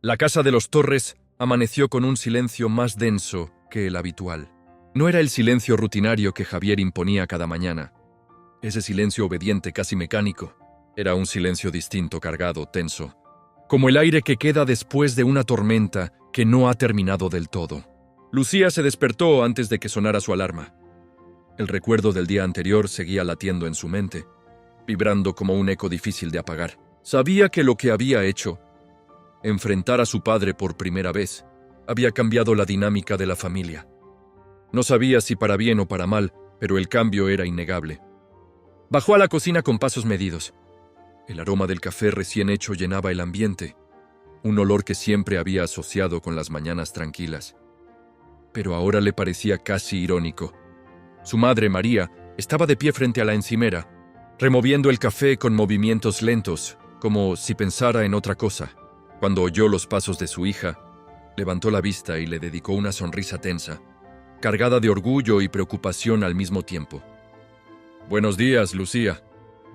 La casa de los Torres amaneció con un silencio más denso que el habitual. No era el silencio rutinario que Javier imponía cada mañana. Ese silencio obediente, casi mecánico. Era un silencio distinto, cargado, tenso. Como el aire que queda después de una tormenta que no ha terminado del todo. Lucía se despertó antes de que sonara su alarma. El recuerdo del día anterior seguía latiendo en su mente, vibrando como un eco difícil de apagar. Sabía que lo que había hecho, enfrentar a su padre por primera vez, había cambiado la dinámica de la familia. No sabía si para bien o para mal, pero el cambio era innegable. Bajó a la cocina con pasos medidos. El aroma del café recién hecho llenaba el ambiente, un olor que siempre había asociado con las mañanas tranquilas. Pero ahora le parecía casi irónico. Su madre, María, estaba de pie frente a la encimera, removiendo el café con movimientos lentos, como si pensara en otra cosa. Cuando oyó los pasos de su hija, levantó la vista y le dedicó una sonrisa tensa, cargada de orgullo y preocupación al mismo tiempo. «Buenos días, Lucía»,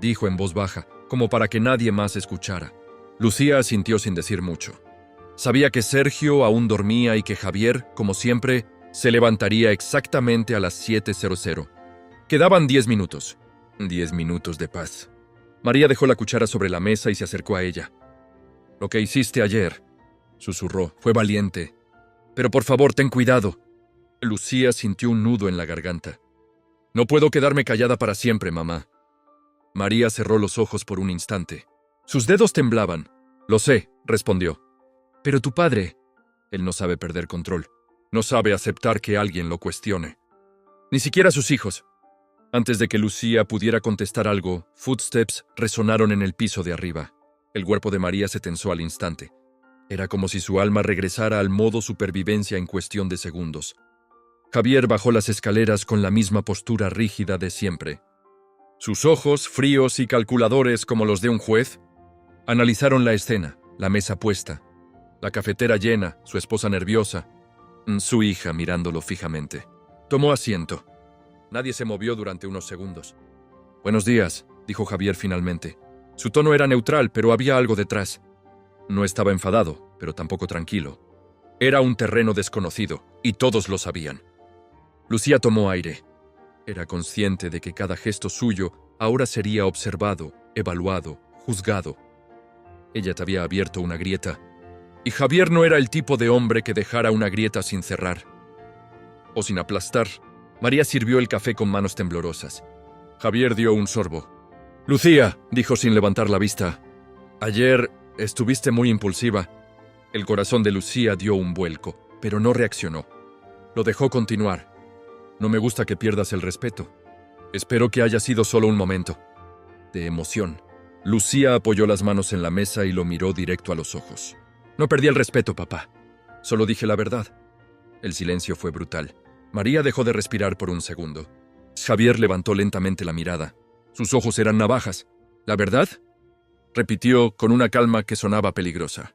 dijo en voz baja, como para que nadie más escuchara. Lucía asintió sin decir mucho. Sabía que Sergio aún dormía y que Javier, como siempre, se levantaría exactamente a las 7:00. Quedaban 10 minutos. 10 minutos de paz. María dejó la cuchara sobre la mesa y se acercó a ella. «Lo que hiciste ayer», susurró, «fue valiente. Pero por favor, ten cuidado». Lucía sintió un nudo en la garganta. «No puedo quedarme callada para siempre, mamá». María cerró los ojos por un instante. Sus dedos temblaban. «Lo sé», respondió. «Pero tu padre...» Él no sabe perder control. No sabe aceptar que alguien lo cuestione. Ni siquiera sus hijos. Antes de que Lucía pudiera contestar algo, footsteps resonaron en el piso de arriba. El cuerpo de María se tensó al instante. Era como si su alma regresara al modo supervivencia en cuestión de segundos. Javier bajó las escaleras con la misma postura rígida de siempre. Sus ojos, fríos y calculadores como los de un juez, analizaron la escena, la mesa puesta, la cafetera llena, su esposa nerviosa, su hija mirándolo fijamente. Tomó asiento. Nadie se movió durante unos segundos. «Buenos días», dijo Javier finalmente. Su tono era neutral, pero había algo detrás. No estaba enfadado, pero tampoco tranquilo. Era un terreno desconocido, y todos lo sabían. Lucía tomó aire. Era consciente de que cada gesto suyo ahora sería observado, evaluado, juzgado. Ella te había abierto una grieta, y Javier no era el tipo de hombre que dejara una grieta sin cerrar. O sin aplastar. María sirvió el café con manos temblorosas. Javier dio un sorbo. «Lucía», dijo sin levantar la vista, «ayer estuviste muy impulsiva». El corazón de Lucía dio un vuelco, pero no reaccionó. Lo dejó continuar. «No me gusta que pierdas el respeto. Espero que haya sido solo un momento de emoción». Lucía apoyó las manos en la mesa y lo miró directo a los ojos. «No perdí el respeto, papá. Solo dije la verdad». El silencio fue brutal. María dejó de respirar por un segundo. Javier levantó lentamente la mirada. Sus ojos eran navajas. «¿La verdad?», repitió con una calma que sonaba peligrosa.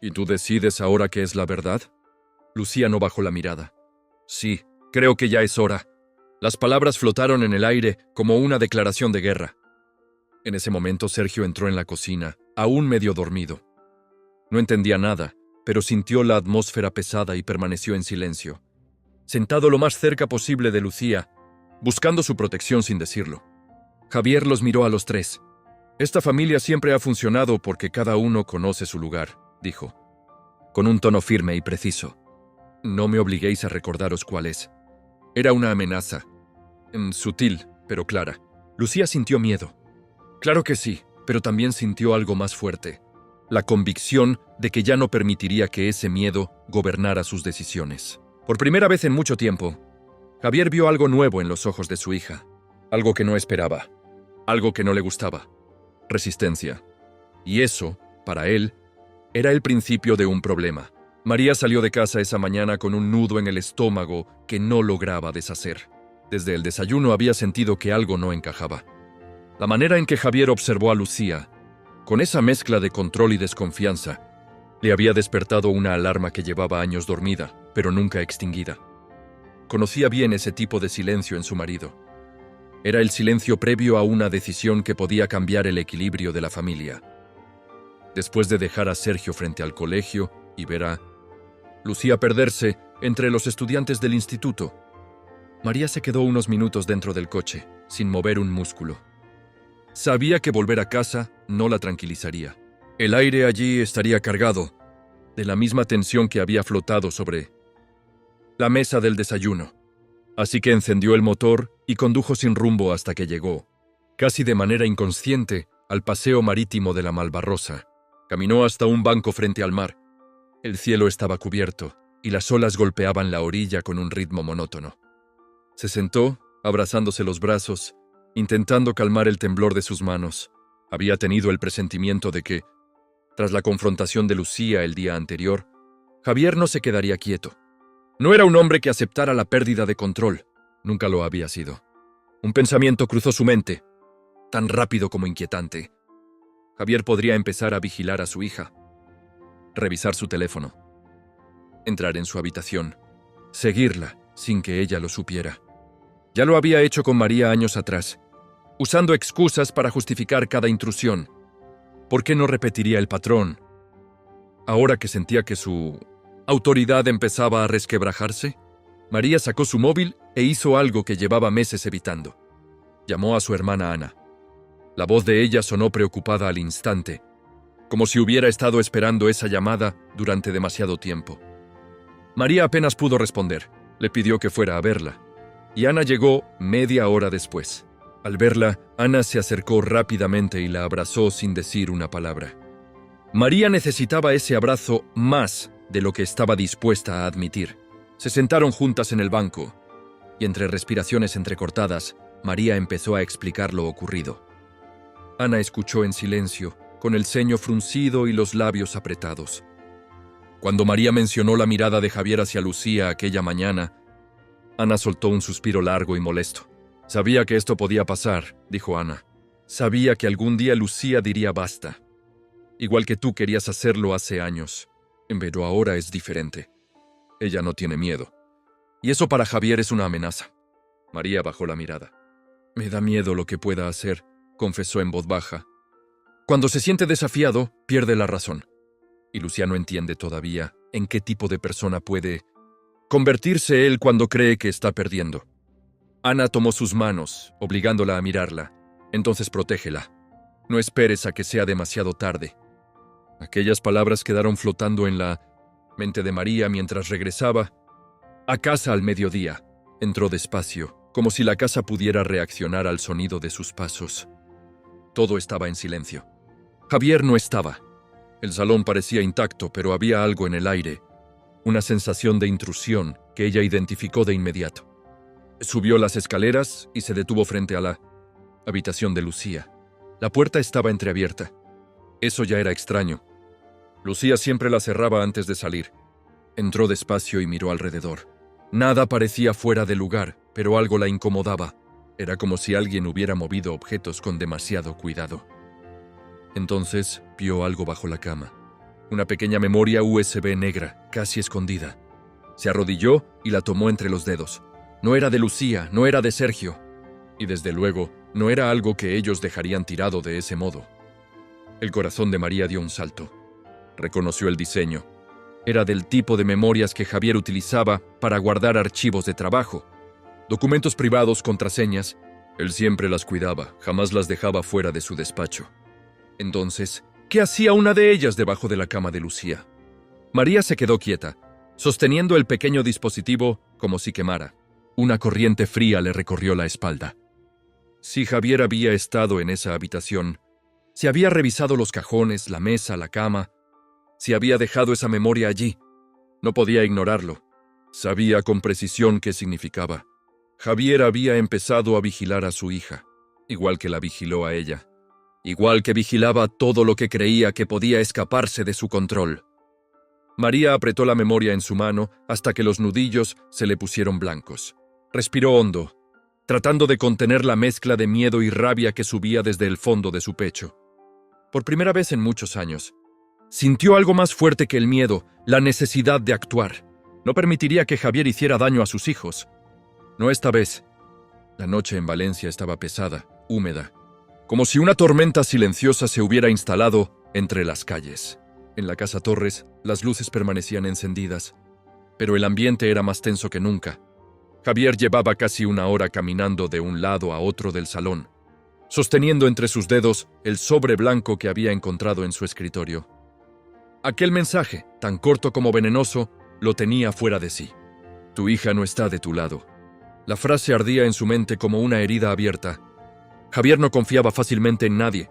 «¿Y tú decides ahora qué es la verdad?». Lucía no bajó la mirada. «Sí, creo que ya es hora». Las palabras flotaron en el aire como una declaración de guerra. En ese momento Sergio entró en la cocina, aún medio dormido. No entendía nada, pero sintió la atmósfera pesada y permaneció en silencio, sentado lo más cerca posible de Lucía, buscando su protección sin decirlo. Javier los miró a los tres. «Esta familia siempre ha funcionado porque cada uno conoce su lugar», dijo, con un tono firme y preciso. «No me obliguéis a recordaros cuál es». Era una amenaza, sutil, pero clara. Lucía sintió miedo. Claro que sí, pero también sintió algo más fuerte. La convicción de que ya no permitiría que ese miedo gobernara sus decisiones. Por primera vez en mucho tiempo, Javier vio algo nuevo en los ojos de su hija. Algo que no esperaba. Algo que no le gustaba. Resistencia. Y eso, para él, era el principio de un problema. María salió de casa esa mañana con un nudo en el estómago que no lograba deshacer. Desde el desayuno había sentido que algo no encajaba. La manera en que Javier observó a Lucía, con esa mezcla de control y desconfianza, le había despertado una alarma que llevaba años dormida, pero nunca extinguida. Conocía bien ese tipo de silencio en su marido. Era el silencio previo a una decisión que podía cambiar el equilibrio de la familia. después de dejar a Sergio frente al colegio y ver a Lucía perderse entre los estudiantes del instituto. María se quedó unos minutos dentro del coche, sin mover un músculo. Sabía que volver a casa no la tranquilizaría. El aire allí estaría cargado de la misma tensión que había flotado sobre la mesa del desayuno. Así que encendió el motor y condujo sin rumbo hasta que llegó, casi de manera inconsciente, al paseo marítimo de la Malvarrosa. Caminó hasta un banco frente al mar. El cielo estaba cubierto y las olas golpeaban la orilla con un ritmo monótono. Se sentó, abrazándose los brazos, intentando calmar el temblor de sus manos. Había tenido el presentimiento de que, tras la confrontación de Lucía el día anterior, Javier no se quedaría quieto. No era un hombre que aceptara la pérdida de control. Nunca lo había sido. Un pensamiento cruzó su mente, tan rápido como inquietante. Javier podría empezar a vigilar a su hija, revisar su teléfono, entrar en su habitación, seguirla sin que ella lo supiera. Ya lo había hecho con María años atrás, usando excusas para justificar cada intrusión. ¿Por qué no repetiría el patrón? Ahora que sentía que su autoridad empezaba a resquebrajarse, María sacó su móvil e hizo algo que llevaba meses evitando. Llamó a su hermana Ana. La voz de ella sonó preocupada al instante, como si hubiera estado esperando esa llamada durante demasiado tiempo. María apenas pudo responder. Le pidió que fuera a verla, y Ana llegó media hora después. Al verla, Ana se acercó rápidamente y la abrazó sin decir una palabra. María necesitaba ese abrazo más de lo que estaba dispuesta a admitir. Se sentaron juntas en el banco, y entre respiraciones entrecortadas, María empezó a explicar lo ocurrido. Ana escuchó en silencio, con el ceño fruncido y los labios apretados. Cuando María mencionó la mirada de Javier hacia Lucía aquella mañana, Ana soltó un suspiro largo y molesto. Sabía que esto podía pasar, dijo Ana. Sabía que algún día Lucía diría basta. Igual que tú querías hacerlo hace años. Pero ahora es diferente. Ella no tiene miedo. Y eso para Javier es una amenaza. María bajó la mirada. Me da miedo lo que pueda hacer, confesó en voz baja. Cuando se siente desafiado, pierde la razón. Y Lucía no entiende todavía en qué tipo de persona puede convertirse él cuando cree que está perdiendo. Ana tomó sus manos, obligándola a mirarla. Entonces protégela. No esperes a que sea demasiado tarde. Aquellas palabras quedaron flotando en la mente de María mientras regresaba a casa al mediodía. Entró despacio, como si la casa pudiera reaccionar al sonido de sus pasos. Todo estaba en silencio. Javier no estaba. El salón parecía intacto, pero había algo en el aire, una sensación de intrusión que ella identificó de inmediato. Subió las escaleras y se detuvo frente a la habitación de Lucía. La puerta estaba entreabierta. Eso ya era extraño. Lucía siempre la cerraba antes de salir. Entró despacio y miró alrededor. Nada parecía fuera de lugar, pero algo la incomodaba. Era como si alguien hubiera movido objetos con demasiado cuidado. Entonces vio algo bajo la cama. Una pequeña memoria USB negra, casi escondida. Se arrodilló y la tomó entre los dedos. No era de Lucía, no era de Sergio. Y desde luego, no era algo que ellos dejarían tirado de ese modo. El corazón de María dio un salto. Reconoció el diseño. Era del tipo de memorias que Javier utilizaba para guardar archivos de trabajo. Documentos privados, contraseñas. Él siempre las cuidaba, jamás las dejaba fuera de su despacho. Entonces, ¿qué hacía una de ellas debajo de la cama de Lucía? María se quedó quieta, sosteniendo el pequeño dispositivo como si quemara. Una corriente fría le recorrió la espalda. Si Javier había estado en esa habitación, si había revisado los cajones, la mesa, la cama, si había dejado esa memoria allí, no podía ignorarlo. Sabía con precisión qué significaba. Javier había empezado a vigilar a su hija, igual que la vigiló a ella. Igual que vigilaba todo lo que creía que podía escaparse de su control. María apretó la memoria en su mano hasta que los nudillos se le pusieron blancos. Respiró hondo, tratando de contener la mezcla de miedo y rabia que subía desde el fondo de su pecho. Por primera vez en muchos años, sintió algo más fuerte que el miedo, la necesidad de actuar. No permitiría que Javier hiciera daño a sus hijos. No esta vez. La noche en Valencia estaba pesada, húmeda, como si una tormenta silenciosa se hubiera instalado entre las calles. En la casa Torres, las luces permanecían encendidas, pero el ambiente era más tenso que nunca. Javier llevaba casi una hora caminando de un lado a otro del salón, sosteniendo entre sus dedos el sobre blanco que había encontrado en su escritorio. Aquel mensaje, tan corto como venenoso, lo tenía fuera de sí. Tu hija no está de tu lado. La frase ardía en su mente como una herida abierta. Javier no confiaba fácilmente en nadie,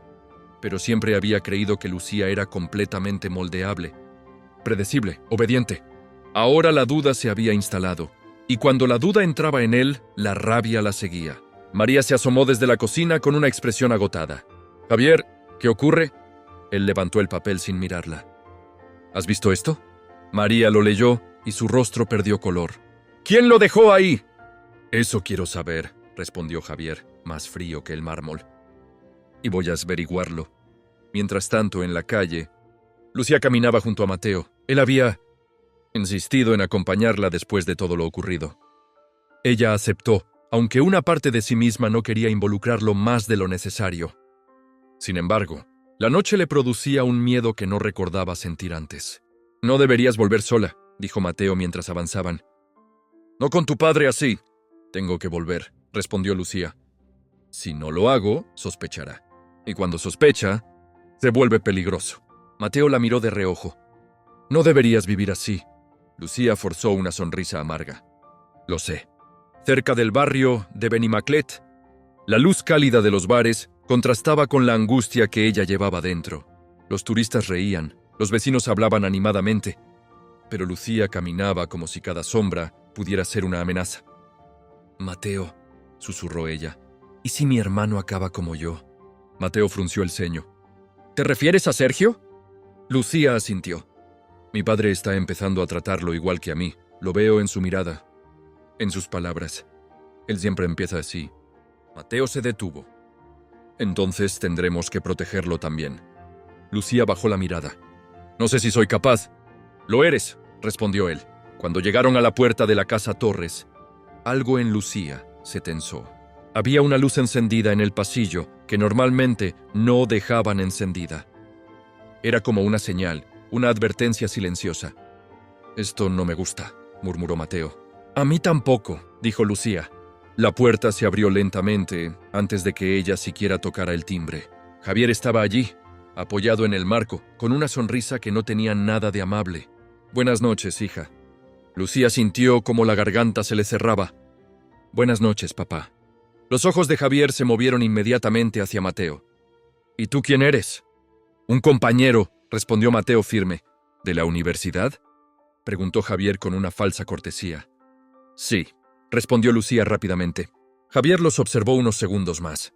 pero siempre había creído que Lucía era completamente moldeable, predecible, obediente. Ahora la duda se había instalado, y cuando la duda entraba en él, la rabia la seguía. María se asomó desde la cocina con una expresión agotada. «Javier, ¿qué ocurre?» Él levantó el papel sin mirarla. «¿Has visto esto?» María lo leyó y su rostro perdió color. «¿Quién lo dejó ahí?» «Eso quiero saber», respondió Javier, más frío que el mármol. «Y voy a averiguarlo». Mientras tanto, en la calle, Lucía caminaba junto a Mateo. Él había insistido en acompañarla después de todo lo ocurrido. Ella aceptó, aunque una parte de sí misma no quería involucrarlo más de lo necesario. Sin embargo, la noche le producía un miedo que no recordaba sentir antes. «No deberías volver sola», dijo Mateo mientras avanzaban. «No con tu padre así». «Tengo que volver», respondió Lucía. «Si no lo hago, sospechará. Y cuando sospecha, se vuelve peligroso». Mateo la miró de reojo. «No deberías vivir así». Lucía forzó una sonrisa amarga. «Lo sé». Cerca del barrio de Benimaclet, la luz cálida de los bares contrastaba con la angustia que ella llevaba dentro. Los turistas reían, los vecinos hablaban animadamente, pero Lucía caminaba como si cada sombra pudiera ser una amenaza. «Mateo», susurró ella, «¿y si mi hermano acaba como yo?» Mateo frunció el ceño. «¿Te refieres a Sergio?» Lucía asintió. «Mi padre está empezando a tratarlo igual que a mí. Lo veo en su mirada, en sus palabras. Él siempre empieza así». Mateo se detuvo. «Entonces tendremos que protegerlo también». Lucía bajó la mirada. «No sé si soy capaz». «Lo eres», respondió él. Cuando llegaron a la puerta de la casa Torres, algo en Lucía se tensó. Había una luz encendida en el pasillo que normalmente no dejaban encendida. Era como una señal, una advertencia silenciosa. «Esto no me gusta», murmuró Mateo. «A mí tampoco», dijo Lucía. La puerta se abrió lentamente antes de que ella siquiera tocara el timbre. Javier estaba allí, apoyado en el marco, con una sonrisa que no tenía nada de amable. «Buenas noches, hija». Lucía sintió como la garganta se le cerraba. «Buenas noches, papá». Los ojos de Javier se movieron inmediatamente hacia Mateo. «¿Y tú quién eres?» «Un compañero», respondió Mateo firme. «¿De la universidad?», preguntó Javier con una falsa cortesía. «Sí», respondió Lucía rápidamente. Javier los observó unos segundos más.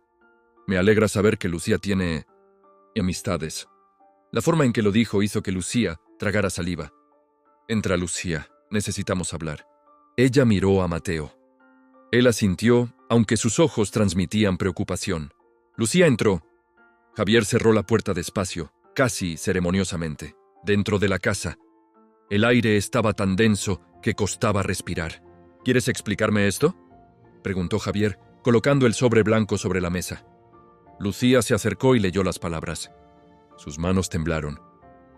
«Me alegra saber que Lucía tiene amistades». La forma en que lo dijo hizo que Lucía tragara saliva. «Entra, Lucía, necesitamos hablar». Ella miró a Mateo. Él asintió, aunque sus ojos transmitían preocupación. Lucía entró. Javier cerró la puerta despacio, casi ceremoniosamente. Dentro de la casa, el aire estaba tan denso que costaba respirar. «¿Quieres explicarme esto?», preguntó Javier, colocando el sobre blanco sobre la mesa. Lucía se acercó y leyó las palabras. Sus manos temblaron.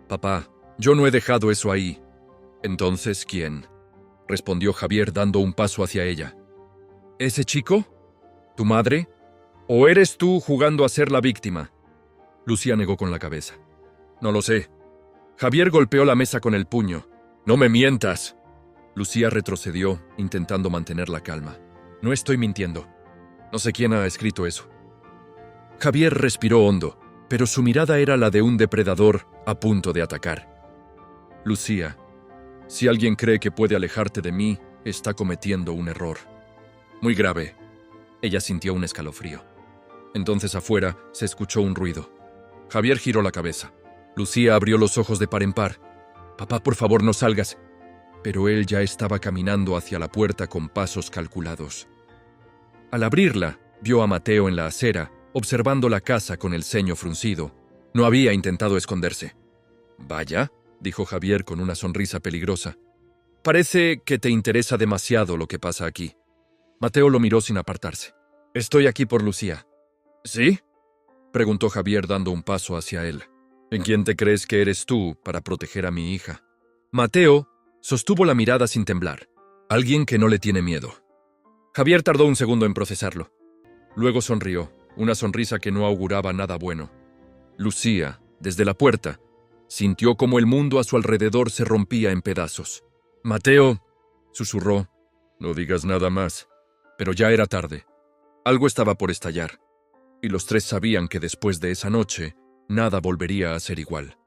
«Papá, yo no he dejado eso ahí». «¿Entonces quién?», respondió Javier dando un paso hacia ella. «¿Ese chico? ¿Tu madre? ¿O eres tú jugando a ser la víctima?». Lucía negó con la cabeza. «No lo sé». Javier golpeó la mesa con el puño. «No me mientas». Lucía retrocedió, intentando mantener la calma. «No estoy mintiendo. No sé quién ha escrito eso». Javier respiró hondo, pero su mirada era la de un depredador a punto de atacar. «Lucía, si alguien cree que puede alejarte de mí, está cometiendo un error. Muy grave». Ella sintió un escalofrío. Entonces afuera se escuchó un ruido. Javier giró la cabeza. Lucía abrió los ojos de par en par. «Papá, por favor, no salgas». Pero él ya estaba caminando hacia la puerta con pasos calculados. Al abrirla, vio a Mateo en la acera, observando la casa con el ceño fruncido. No había intentado esconderse. «Vaya», dijo Javier con una sonrisa peligrosa. «Parece que te interesa demasiado lo que pasa aquí». Mateo lo miró sin apartarse. «Estoy aquí por Lucía». «¿Sí?», preguntó Javier dando un paso hacia él. ¿En quién te crees que eres tú para proteger a mi hija? Mateo sostuvo la mirada sin temblar. Alguien que no le tiene miedo. Javier tardó un segundo en procesarlo. Luego sonrió, una sonrisa que no auguraba nada bueno. Lucía, desde la puerta, sintió como el mundo a su alrededor se rompía en pedazos. Mateo, susurró, no digas nada más. Pero ya era tarde. Algo estaba por estallar. Y los tres sabían que después de esa noche, nada volvería a ser igual.